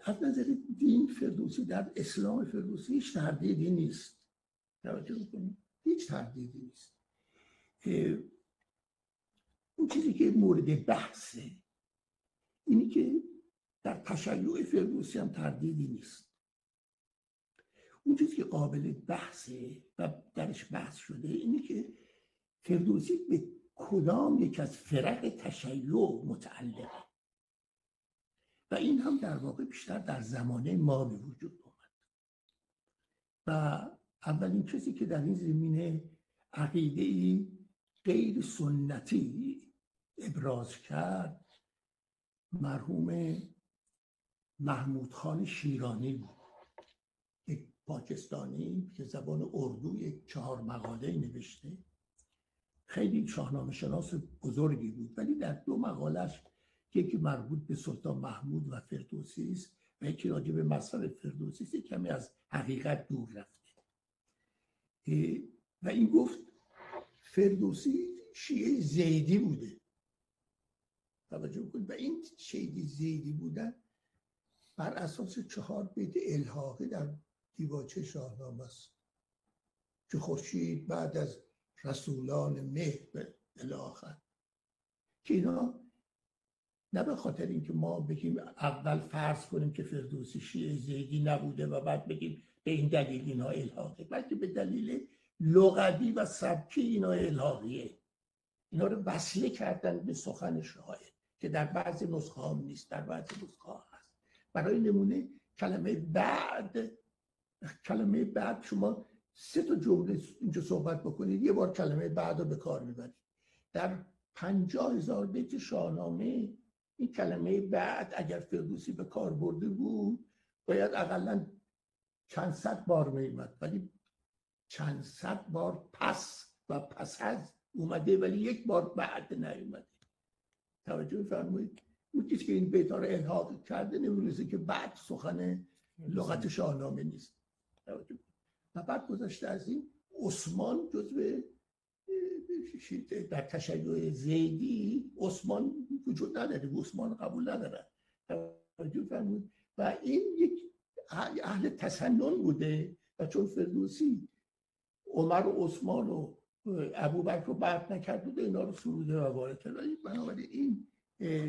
از نظر دین فردوسی در اسلام فردوسی هیچ تردیدی نیست. توجه میکنید؟ هیچ تردیدی نیست. اون چیزی که مورد بحثه اینی که در تشیع فردوسی هم تردیدی نیست. اون چیزی که قابل بحثه و درش بحث شده اینی که فردوسی به کدام یک از فرق تشیع متعلقه و این هم در واقع بیشتر در زمانه ما به وجود اومد. و اولین کسی که در این زمینه عقیده‌ای غیر سنتی ابراز کرد مرحوم محمود خان شیرانی بود، یک پاکستانی که زبان اردو یک 4 مقاله نوشته. خیلی شاهنامه شناس بزرگی بود، ولی در 2 مقالش یکی مربوط به سلطان محمود و فردوسی است و یکی راجع به مصرف فردوسی است، کمی از حقیقت دور رفته. و این گفت فردوسی شیعه زیدی بوده. توجه کنید، و این شیعه زیدی بودن بر اساس 4 بیت الحاقی در دیباچه شاهنامه است که خورشید بعد از رسولان مهر الی آخر، که اینا نه به خاطر اینکه ما بگیم اول فرض کنیم که فردوسی شیعه زیدی نبوده و بعد بگیم به این دلیل اینا الحاقه، بلکه به دلیل لغوی و سبکی اینا الحاقیه. اینا رو وصله کردن به سخن شاعر که در بعضی نسخه ها نیست، در بعضی نسخه ها هست. برای نمونه کلمه بعد شما 3 تا جمله اینجا صحبت بکنید، یه بار کلمه بعد رو به کار میبرید. در 50,000 بیت شاهنامه این کلمه بعد اگر فردوسی به کار برده بود باید اقلا چند صد بار میومد، ولی چند صد بار پس و پس از اومده ولی یک بار بعد نیومده. توجه فرمایید؟ اون کسی که این بیت ها رو الحاق کرده نمی‌دونه که بعد سخن لغت شاهنامه نیست. و بعد گذشته از این عثمان جزو در تشیع زیدی عثمان وجود نداره، عثمان قبول نداره. توجه فرمایید؟ و این یک اهل تسنن بوده و چون فردوسی عمر و عثمان و ابوبکر رو برد نکرد بوده اینا رو سروده و وارد کرد. بنابراین این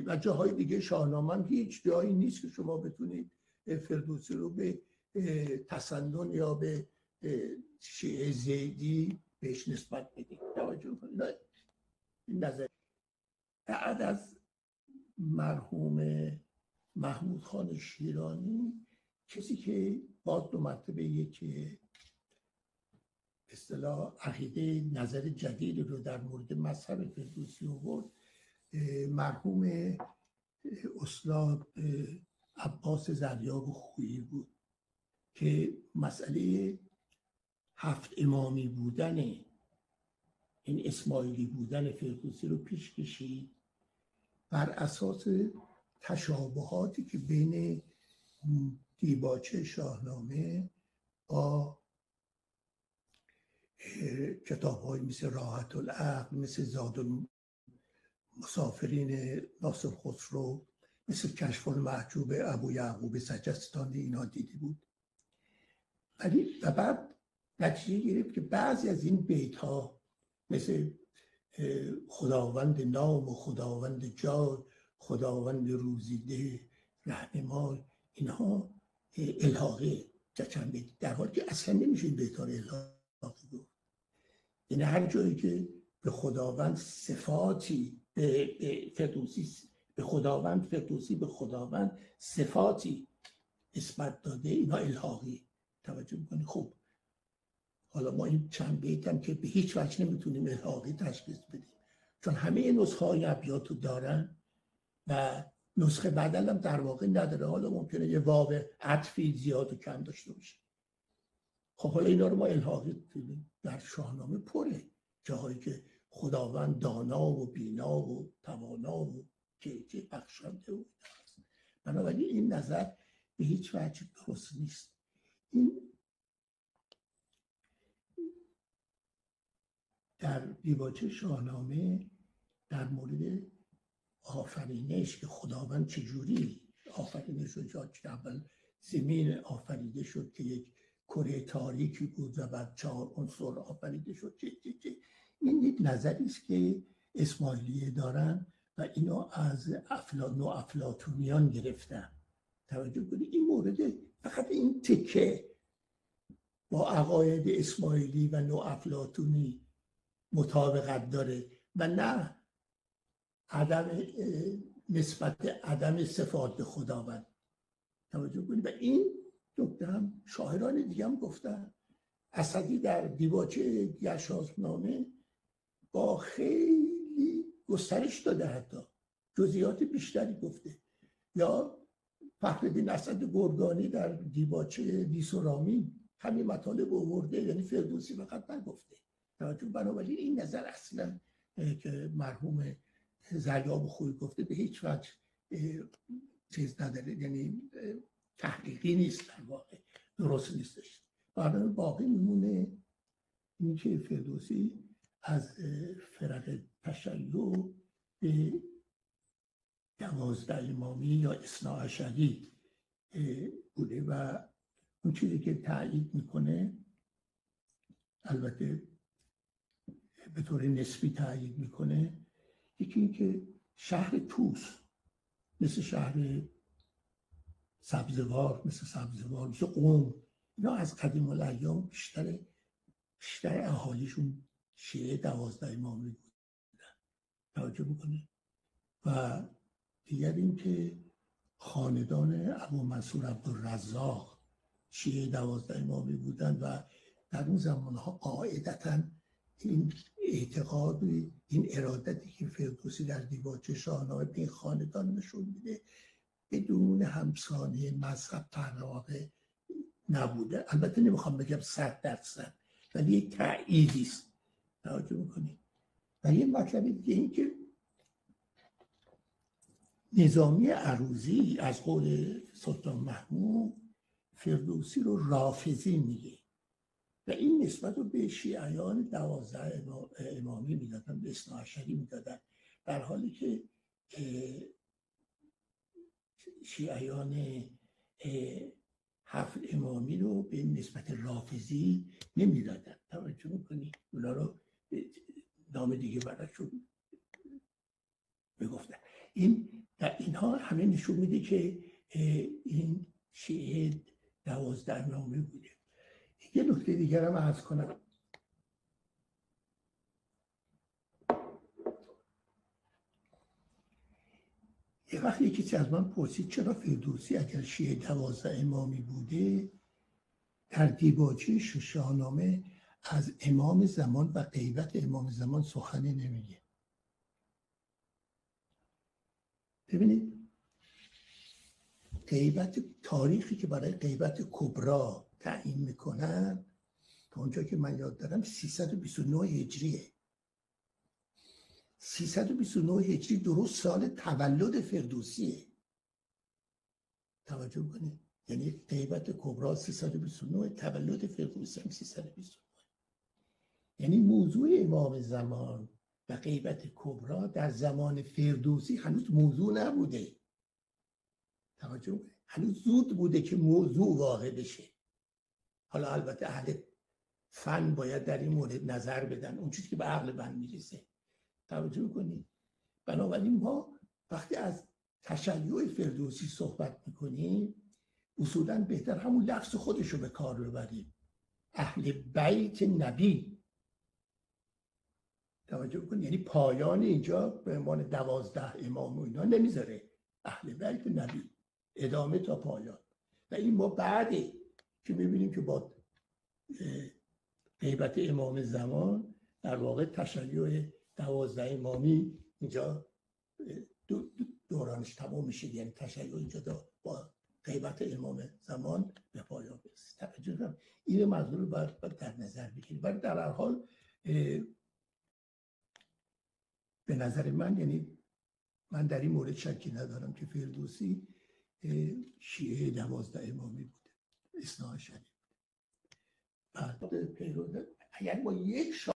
و جاهای دیگه شاهنامه هیچ جایی نیست که شما بتونید فردوسی رو به تسنن یا به شیعه زیدی بهش نسبت بدید. توجه کنید. این نظر بعد از مرحوم محمود خان شیرانی کسی که باز 2 مرتبه یکی اصطلاح عقیده نظر جدید رو در مورد مذهب فردوسی آورد مرحوم استاد عباس زریاب خویی بود که مسئله 7 امامی بودن این اسماعیلی بودن فردوسی رو پیش کشید بر اساس تشابهاتی که بین دیباچه شاهنامه با کتاب‌های مثل راحت العقل، مثل زاد المسافرین ناصر خسرو، مثل کشف المحجوب ابو یعقوب سجستانی اینا دیدی بود. ولی و بعد نتیجه گرفت که بعضی از این بیت‌ها مثل خداوند نام و خداوند جای، خداوند روزیده، رهنمای، اینها الحاقه چند بیت، در حالی که اصلا نمیشه این بیت‌ها رو الحاقه گفت. یعنی هر جایی که به خداوند صفاتی به فردوسی به خداوند فردوسی به خداوند صفاتی نسبت داده اینا الحاقی. توجه میکنی؟ خب حالا ما این چند بیتم که به هیچ وجه نمیتونیم الحاقی تشخیص بدیم چون همه نسخه های ابیاتو دارن و نسخه بدل هم در واقع نداره. حالا ممکنه یه واو عطفی زیاد و کم داشته باشه. خب حالا اینا رو ما الحاقی در شاهنامه پره، جاهایی که خداوند دانا و بینا و توانا و که بخشنده و هست. بنابراین این نظر به هیچ وجه درست نیست. این در دیباچه شاهنامه در مورد آفرینش که خداوند چجوری آفریده شد، که اول زمین آفریده شد که یک کره تاریکی بود و بعد 4 عنصر آفریده شد. این یک نظری است که اسماعیلیه دارن و اینو از افلاطونیان گرفتن. توجه کنید این مورد فقط این تکه با عقاید اسماعیلی و نوافلاطونی مطابقت داره و نه نسبت عدم صفات خداوند. توجه کنید و این نکته هم شاعران دیگه هم گفتن. اسدی در دیباچه گشاسنامه با خیلی گسترش داده، حتی جزئیات بیشتری گفته. یا فخرالدین اسد گرگانی در دیباچه دیسورامین همین مطالب آورده، یعنی فردوسی فقط نگفته. بنابراین این نظر اصلا که مرحوم زریاب خویی گفته به هیچ وجه چیز نداره، یعنی تحقیقی نیست، در واقع درست نیستش. برای باقی میمونه این که فردوسی از فرق تشیع به 12 امامی یا اثناعشری بوده و اون چیزی که تأیید میکنه، البته به طور نسبی تأیید میکنه، یکی این که شهر طوس مثل شهر سبزوار، مثل قم، اینا از قدیم الایام بیشتر اهالیشون شیعه 12 امامی بودن. توجه میکنه. و دیگر این که خاندان ابو منصور عبدالرزاق شیعه 12 امامی بودن و در اون زمانها قاعدتاً این اعتقاد، این ارادتی که فردوسی در دیباچه شاهنامه به این خاندان نشون میده بدون همسانه مذهب طراقه نبوده. البته نمیخوام بگم 100%، ولی یک تأییدی است. توجه میکنید. و یه مطلب دیگه این که نظامی عروضی از قول سلطان محمود فردوسی رو رافضی میگه و این نسبت رو به شیعیان 12 امامی میدادن، به اثناعشری میدادن، در حالی که شیعیان 7 امامی رو به نسبت رافضی نمیدادن. توجه میکنی؟ اونا رو نام دیگه براشون بگفتن. اینها همه نشون میده که این شیعه 12 امامی بوده. یه نکته دیگر هم عرض کنم. یه وقتی کسی از من پرسید چرا فردوسی اگر شیعه 12 امامی بوده در دیباچه شاهنامه از امام زمان و غیبت امام زمان سخنی نمیگه. ببینید غیبت، تاریخی که برای غیبت کبرا تعیین میکنن تا اونجا که من یاد دارم 329 هجریه. 329 هجری درست سال تولد فردوسیه. توجه کنید. یعنی غیبت کبرا 329، تولد فردوسی هم 329. یعنی موضوع امام زمان و غیبت کبرا در زمان فردوسی هنوز موضوع نبوده. توجه کنید. هنوز زود بوده که موضوع واقع بشه. حالا البته اهل فن باید در این مورد نظر بدن، اون چیزی که به عقل من میرسه. توجه کنید. بنابراین ما وقتی از تشیع فردوسی صحبت میکنیم اصولا بهتر همون لفظ خودشو به کار ببریم، اهل بیت نبی. توجه کنید. یعنی پایان اینجا به عنوان 12 امام و اینا نمیذاره، اهل بیت نبی، ادامه تا پایان. و این ما بعده که میبینیم که با غیبت امام زمان در واقع تشیع 12 امامی اینجا دورانش تمام میشه. یعنی تشیع اینجا با غیبت امام زمان به پایان برسه. توجه کنید. این موضوع رو باید در نظر بگیرید. ولی در هر حال به نظر من، یعنی من در این مورد شکی ندارم که فردوسی شیعه 12 امامی بوده، اثناعشری. بعد پیرو اگر با یک